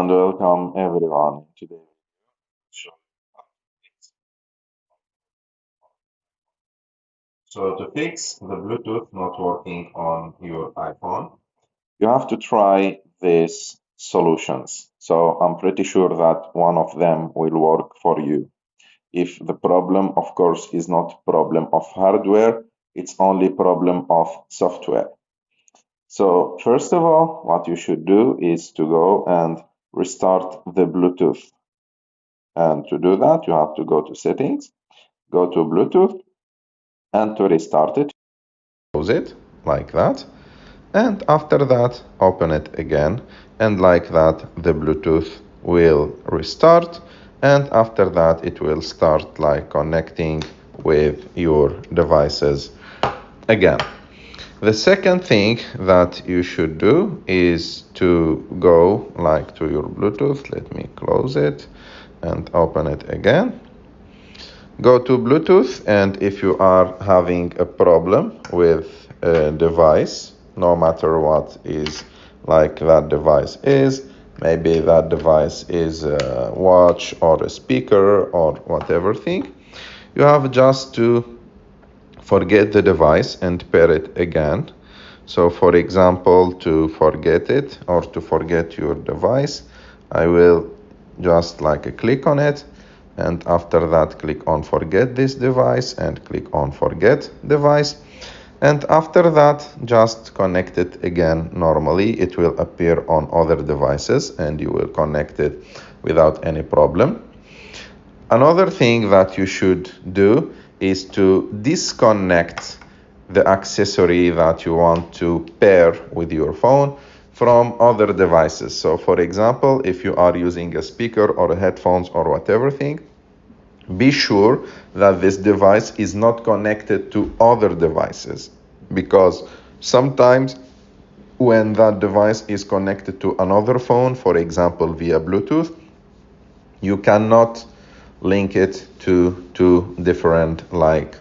and welcome everyone. Today, show so to fix the Bluetooth not working on your iPhone, you have to try these solutions. So I'm pretty sure that one of them will work for you. If the problem, of course, is not problem of hardware, it's only problem of software. So first of all, what you should do is to go and restart the Bluetooth. And to do that, you have to go to settings, go to Bluetooth, and to restart it, close it like that. And after that, open it again. And like that, the Bluetooth will restart. And after that, it will start like connecting with your devices again. The second thing that you should do is to go like to your Bluetooth. Let me close it and open it again. Go to Bluetooth, and if you are having a problem with a device, no matter what is like that device is, maybe that device is a watch or a speaker or whatever thing, you have just to forget the device and pair it again. So for example, to forget it or to forget your device, I will just like click on it, and after that click on forget this device and click on forget device, and after that just connect it again normally. It will appear on other devices and you will connect it without any problem. Another thing that you should do is to disconnect the accessory that you want to pair with your phone from other devices. So for example, if you are using a speaker or headphones or whatever thing, be sure that this device is not connected to other devices, because sometimes when that device is connected to another phone, for example via Bluetooth, you cannot link it to two different like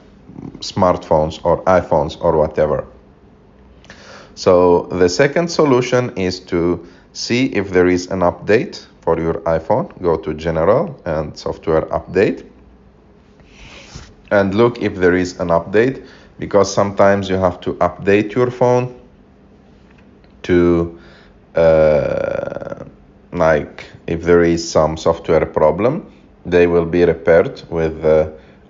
smartphones or iPhones or whatever. So the second solution is to see if there is an update for your iPhone. Go to General and Software Update and look if there is an update, because sometimes you have to update your phone to like if there is some software problem, they will be repaired with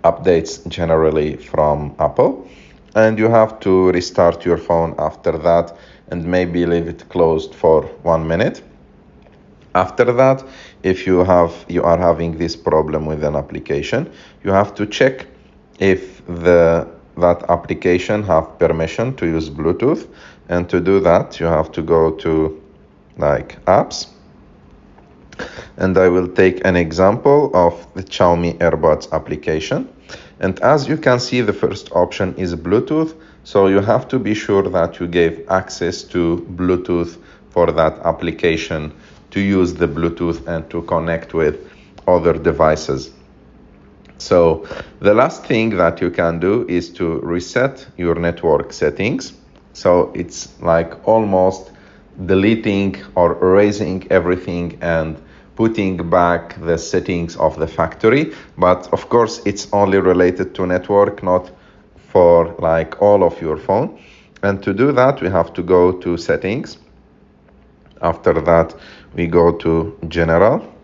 updates generally from Apple, and you have to restart your phone after that and maybe leave it closed for 1 minute. After that, if you are having this problem with an application, you have to check if that application have permission to use Bluetooth, and to do that you have to go to like apps, and I will take an example of the Xiaomi AirBuds application. And as you can see, the first option is Bluetooth, so you have to be sure that you gave access to Bluetooth for that application to use the Bluetooth and to connect with other devices. So the last thing that you can do is to reset your network settings. So it's like almost deleting or erasing everything and putting back the settings of the factory. But of course, it's only related to network, not for like all of your phone. And to do that, we have to go to settings. After that, we go to General.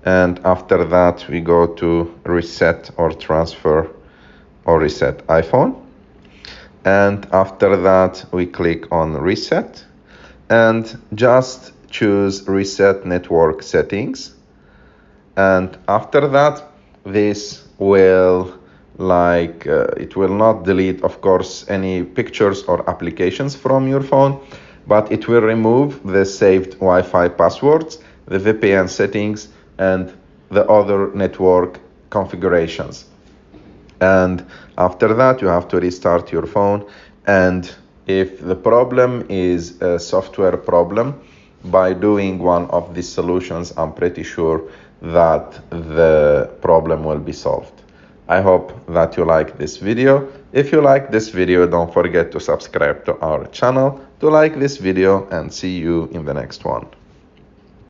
And after that, we go to reset or transfer or reset iPhone. And after that, we click on reset and just choose reset network settings. And after that, this will it will not delete, of course, any pictures or applications from your phone, but it will remove the saved Wi-Fi passwords, the VPN settings, and the other network configurations. And after that, you have to restart your phone. And if the problem is a software problem, by doing one of these solutions, I'm pretty sure that the problem will be solved. I hope that you like this video. If you like this video, don't forget to subscribe to our channel, to like this video, and see you in the next one.